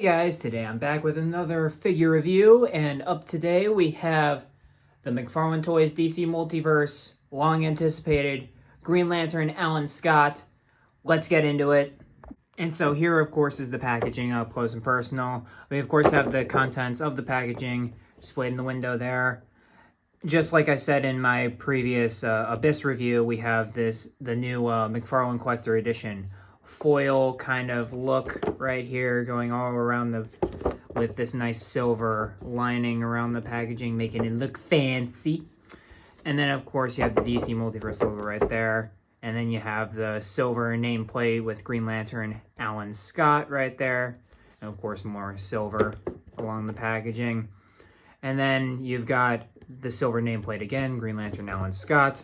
Hey guys, today I'm back with another figure review, and up today we have the McFarlane Toys DC Multiverse, long anticipated Green Lantern Alan Scott. Let's get into it. And so here, of course, is the packaging up close and personal. We, of course, have the contents of the packaging displayed in the window there. Just like I said in my previous Abyss review, we have the new McFarlane Collector Edition foil kind of look right here, going all around with this nice silver lining around the packaging, making it look fancy. And then, of course, you have the DC Multiverse logo right there. And then you have the silver nameplate with Green Lantern Alan Scott right there. And, of course, more silver along the packaging. And then you've got the silver nameplate again, Green Lantern Alan Scott.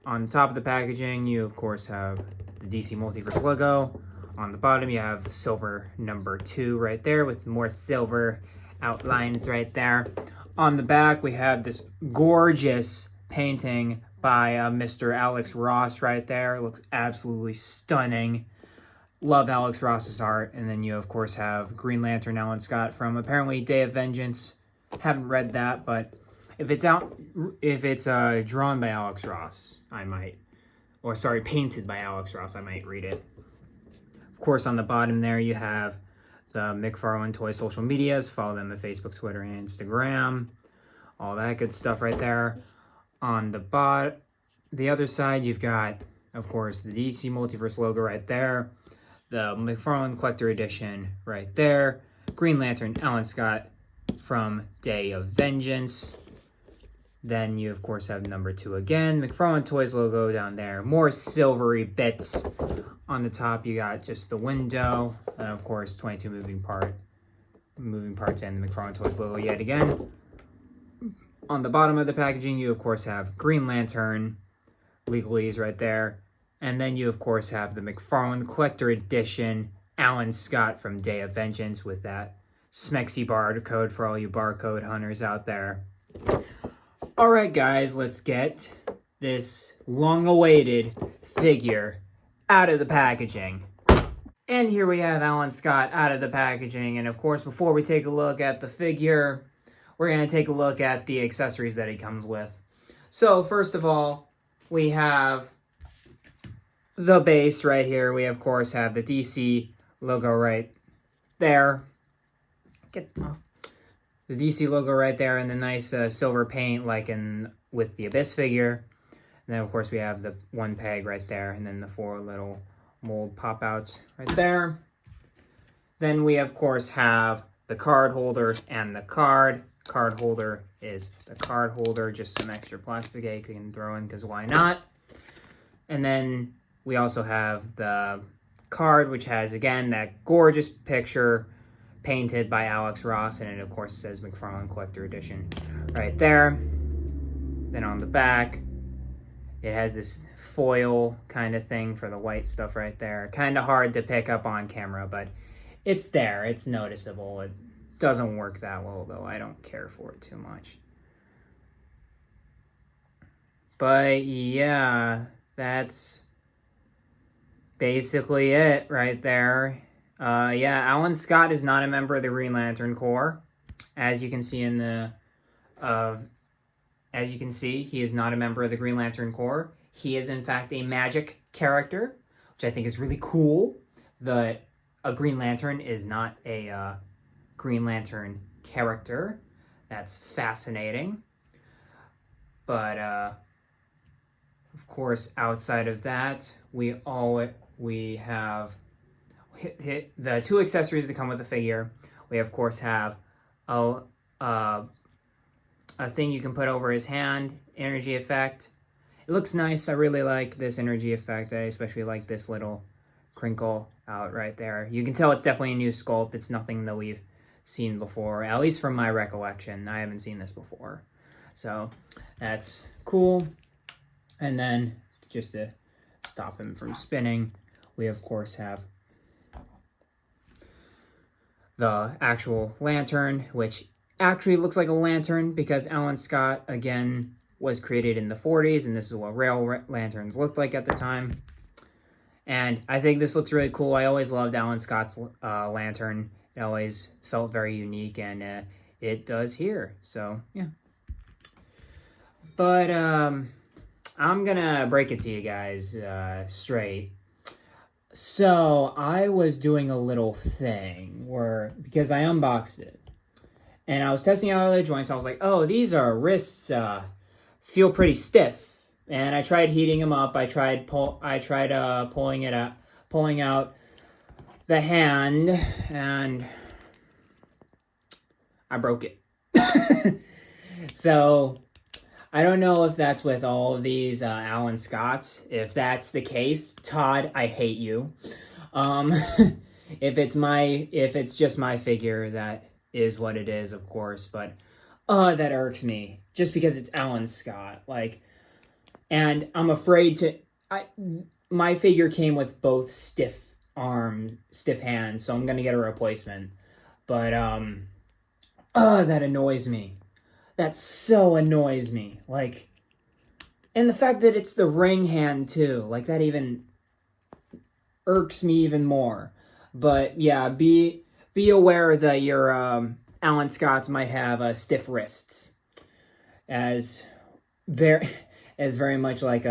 On the top of the packaging, you, of course, have the DC Multiverse logo. On the bottom, you have silver number 2 right there with more silver outlines right there. On the back, we have this gorgeous painting by Mr. Alex Ross right there. It looks absolutely stunning. Love Alex Ross's art. And then you, of course, have Green Lantern Alan Scott from apparently Day of Vengeance. Haven't read that, but if it's drawn by Alex Ross, I might. Or sorry, painted by Alex Ross, I might read it. Of course, on the bottom there, you have the McFarlane Toy social medias. Follow them on Facebook, Twitter, and Instagram. All that good stuff right there. On the other side, you've got, of course, the DC Multiverse logo right there. The McFarlane Collector Edition right there. Green Lantern Alan Scott from Day of Vengeance. Then you, of course, have number 2 again. McFarlane Toys logo down there. More silvery bits. On the top, you got just the window. And, of course, 22 moving parts and the McFarlane Toys logo yet again. On the bottom of the packaging, you, of course, have Green Lantern legalese right there. And then you, of course, have the McFarlane Collector Edition Alan Scott from Day of Vengeance with that smexy barcode for all you barcode hunters out there. Alright guys, let's get this long-awaited figure out of the packaging. And here we have Alan Scott out of the packaging. And of course, before we take a look at the figure, we're going to take a look at the accessories that he comes with. So first of all, we have the base right here. We of course have the DC logo right there. Get off. The DC logo right there and the nice silver paint like with the Abyss figure. And then, of course, we have the one peg right there and then the 4 little mold pop-outs right there. Then we, of course, have the card holder and the card. Card holder is the card holder, just some extra plastic you can throw in because why not? And then we also have the card, which has, again, that gorgeous picture painted by Alex Ross, and it of course says McFarlane Collector Edition right there. Then on the back, it has this foil kind of thing for the white stuff right there. Kind of hard to pick up on camera, but it's there. It's noticeable. It doesn't work that well, though. I don't care for it too much. But yeah, that's basically it right there. Yeah, Alan Scott is not a member of the Green Lantern Corps. As you can see in the, he is not a member of the Green Lantern Corps. He is, in fact, a magic character, which I think is really cool. A Green Lantern is not a Green Lantern character. That's fascinating. But, of course, outside of that, we have the 2 accessories that come with the figure. We, of course, have a thing you can put over his hand, energy effect. It looks nice. I really like this energy effect. I especially like this little crinkle out right there. You can tell it's definitely a new sculpt. It's nothing that we've seen before, at least from my recollection. I haven't seen this before. So that's cool. And then just to stop him from spinning, we, of course, have the actual lantern, which actually looks like a lantern because Alan Scott, again, was created in the 40s, and this is what rail lanterns looked like at the time. And I think this looks really cool. I always loved Alan Scott's lantern. It always felt very unique, and it does here. So, yeah. But I'm gonna break it to you guys straight. So I was doing a little thing because I unboxed it, and I was testing out the joints. I was like, oh, these are wrists feel pretty stiff. And I tried heating them up. I tried pulling out the hand, and I broke it. So I don't know if that's with all of these Alan Scotts. If that's the case, Todd, I hate you. If it's just my figure, that is what it is, of course. But that irks me just because it's Alan Scott. Like, and I'm afraid to. My figure came with both stiff hands, so I'm gonna get a replacement. But that annoys me. That so annoys me. Like, and the fact that it's the ring hand too, like that even irks me even more. But yeah, be aware that your Alan Scotts might have stiff wrists, as very much like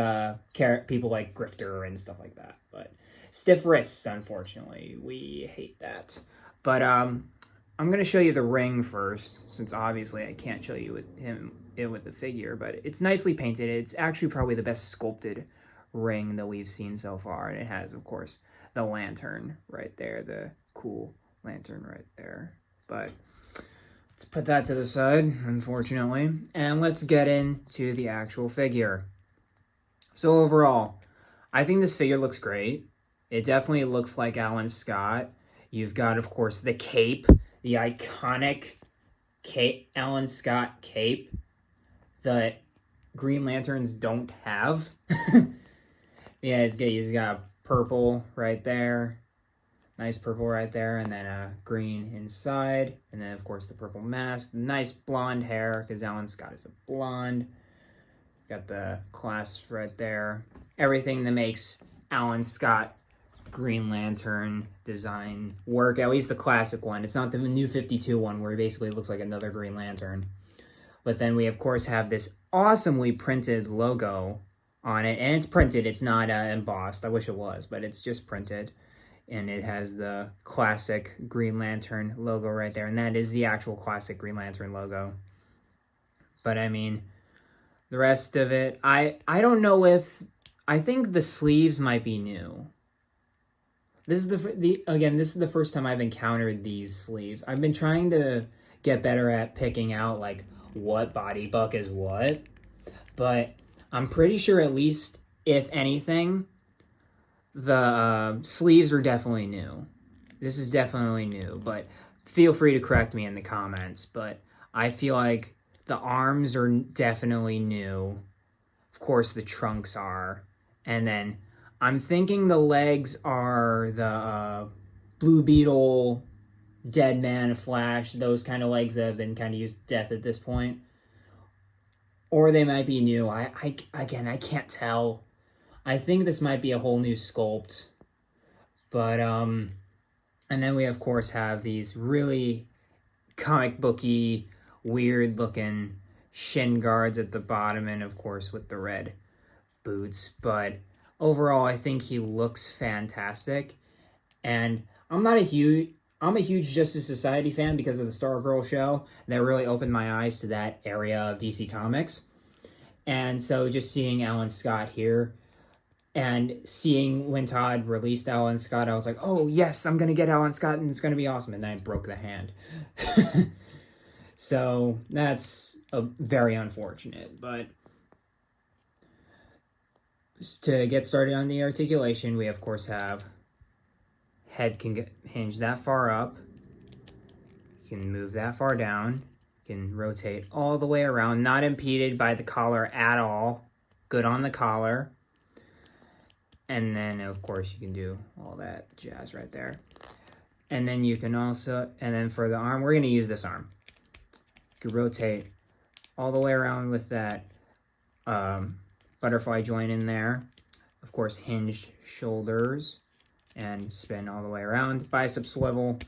people like Grifter and stuff like that. But stiff wrists, unfortunately, we hate that. But I'm going to show you the ring first, since obviously I can't show you with the figure, but it's nicely painted. It's actually probably the best sculpted ring that we've seen so far, and it has, of course, the lantern right there, the cool lantern right there. But let's put that to the side, unfortunately, and let's get into the actual figure. So overall, I think this figure looks great. It definitely looks like Alan Scott. You've got, of course, the cape, the iconic Alan Scott cape that Green Lanterns don't have. Yeah, he's got purple right there. Nice purple right there, and then green inside, and then, of course, the purple mask. Nice blonde hair, because Alan Scott is a blonde. Got the clasp right there. Everything that makes Alan Scott Green Lantern design work, at least the classic one. It's not the new 52 one where he basically looks like another Green Lantern. But then we, of course, have this awesomely printed logo on it. And it's printed. It's not embossed. I wish it was, but it's just printed. And it has the classic Green Lantern logo right there. And that is the actual classic Green Lantern logo. But, I mean, the rest of it, I don't know if... I think the sleeves might be new. This is this is the first time I've encountered these sleeves. I've been trying to get better at picking out, like, what body buck is what. But I'm pretty sure, at least, if anything, the sleeves are definitely new. This is definitely new, but feel free to correct me in the comments. But I feel like the arms are definitely new. Of course, the trunks are. And then I'm thinking the legs are the Blue Beetle, Dead Man, Flash, those kind of legs that have been kind of used to death at this point. Or they might be new. Again, I can't tell. I think this might be a whole new sculpt. But, and then we, of course, have these really comic booky, weird looking shin guards at the bottom, and, of course, with the red boots. But overall, I think he looks fantastic. And I'm a huge Justice Society fan because of the Stargirl show. That really opened my eyes to that area of DC Comics. And so just seeing Alan Scott here, and seeing when Todd released Alan Scott, I was like, oh, yes, I'm going to get Alan Scott, and it's going to be awesome. And then I broke the hand. So that's very unfortunate. But to get started on the articulation, we, of course, have head can get hinged that far up. You can move that far down. You can rotate all the way around, not impeded by the collar at all. Good on the collar. And then, of course, you can do all that jazz right there. And then you can also, and then for the arm, we're going to use this arm. You can rotate all the way around with that butterfly joint in there. Of course, hinged shoulders and spin all the way around. Bicep swivel.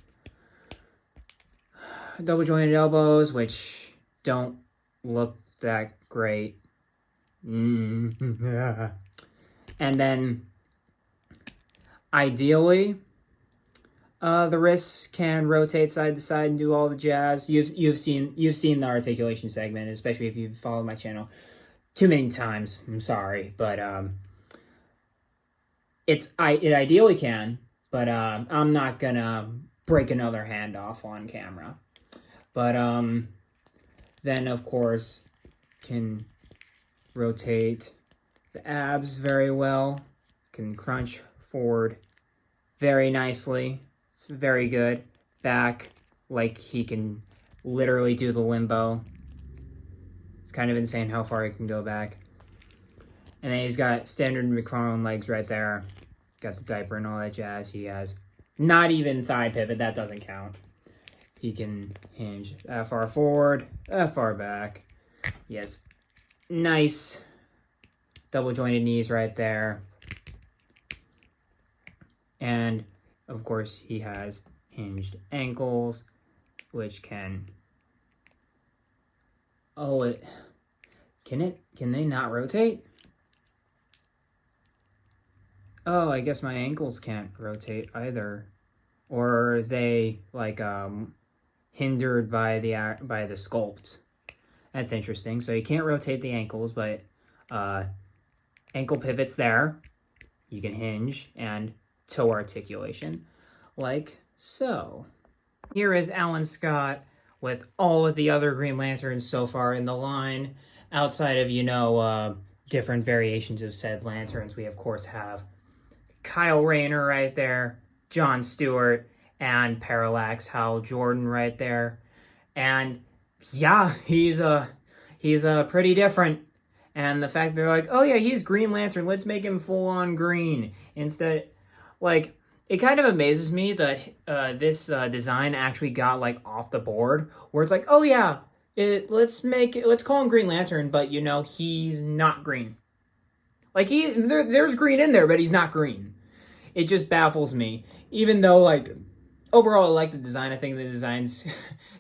double jointed elbows, which don't look that great. And then ideally, the wrists can rotate side to side and do all the jazz. You've seen the articulation segment, especially if you've followed my channel too many times. I'm sorry, but it ideally can, but I'm not gonna break another hand off on camera. But then of course can rotate the abs very well, can crunch forward very nicely. It's very good. Back, like he can literally do the limbo. It's kind of insane how far he can go back. And then he's got standard McFarlane legs right there. Got the diaper and all that jazz. He has not even thigh pivot. That doesn't count. He can hinge that far forward, that far back. Yes, nice double jointed knees right there. And of course he has hinged ankles, which can, can they not rotate? Oh, I guess my ankles can't rotate either. Or are they like hindered by the sculpt? That's interesting. So you can't rotate the ankles, but ankle pivots there. You can hinge and toe articulation, like so. Here is Alan Scott with all of the other Green Lanterns so far in the line. Outside of, different variations of said lanterns, we of course have Kyle Rayner right there, John Stewart, and Parallax Hal Jordan right there. And yeah, he's pretty different. And the fact they're like, oh yeah, he's Green Lantern, let's make him full on green. Instead, like, it kind of amazes me that this design actually got like off the board, where it's like, oh yeah, let's call him Green Lantern, but he's not green. Like there's green in there, but he's not green. It just baffles me. Even though, like, overall I like the design. I think the design's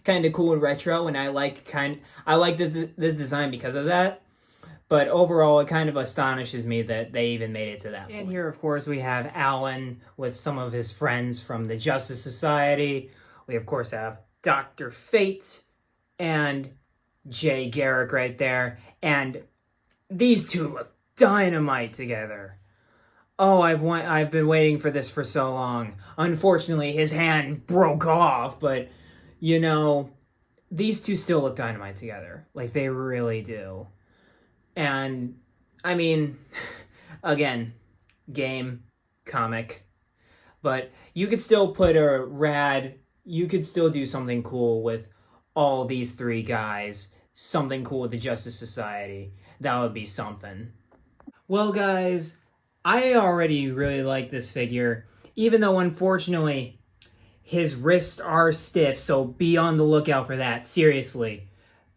kind of cool and retro, and I like this design because of that. But overall, it kind of astonishes me that they even made it to that point. And here, of course, we have Alan with some of his friends from the Justice Society. We, of course, have Dr. Fate and Jay Garrick right there. And these two look dynamite together. Oh, I've been waiting for this for so long. Unfortunately, his hand broke off, but, these two still look dynamite together. Like, they really do. And, I mean, again, game, comic, but you could still you could still do something cool with all these three guys, something cool with the Justice Society. That would be something. Well, guys, I already really like this figure, even though, unfortunately, his wrists are stiff, so be on the lookout for that. Seriously,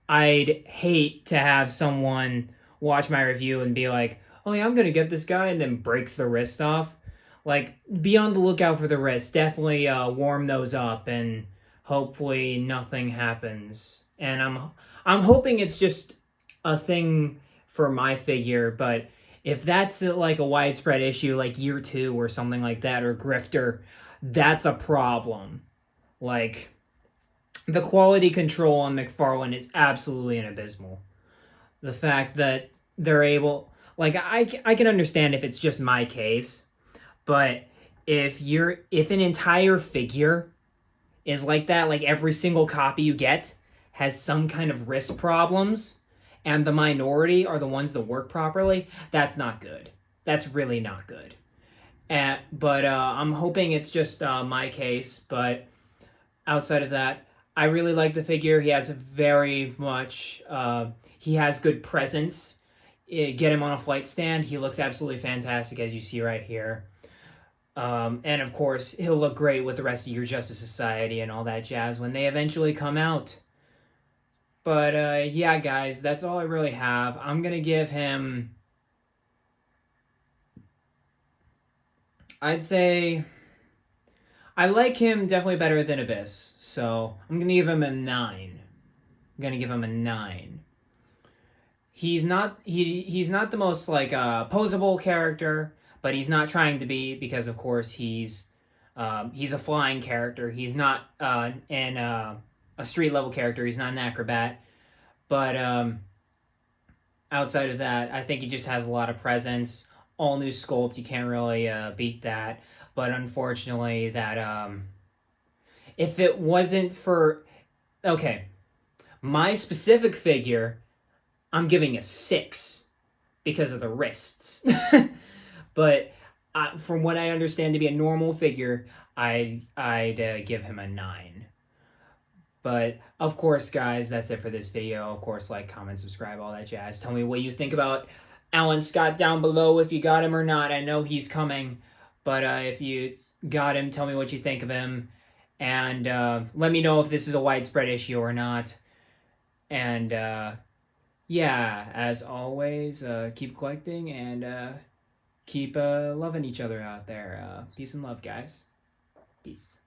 I'd hate to have someone watch my review and be like, oh yeah, I'm gonna get this guy, and then breaks the wrist off. Like, be on the lookout for the wrist. Definitely warm those up, and hopefully nothing happens. And I'm hoping it's just a thing for my figure, but if that's like a widespread issue, like Year 2 or something like that, or Grifter, that's a problem. Like, the quality control on McFarlane is absolutely abysmal. The fact that they're able, like, I can understand if it's just my case, but if an entire figure is like that, like every single copy you get has some kind of wrist problems, and the minority are the ones that work properly, that's not good. That's really not good. But I'm hoping it's just my case, but outside of that, I really like the figure. He has he has good presence. Get him on a flight stand. He looks absolutely fantastic, as you see right here. And of course, he'll look great with the rest of your Justice Society and all that jazz when they eventually come out. But yeah, guys, that's all I really have. I'm going to give him, I'd say I like him definitely better than Abyss, so I'm going to give him a 9. I'm going to give him a 9. He's not the most like posable character, but he's not trying to be, because of course he's a flying character. He's not a street level character. He's not an acrobat. But outside of that, I think he just has a lot of presence. All new sculpt, you can't really beat that. But unfortunately, that if it wasn't for my specific figure, I'm giving a 6 because of the wrists. But from what I understand to be a normal figure, I'd give him a 9. But of course, guys, that's it for this video. Of course, like, comment, subscribe, all that jazz. Tell me what you think about Alan Scott down below, if you got him or not. I know he's coming, but if you got him, tell me what you think of him. And let me know if this is a widespread issue or not. And yeah, as always, keep collecting and keep loving each other out there. Peace and love, guys. Peace.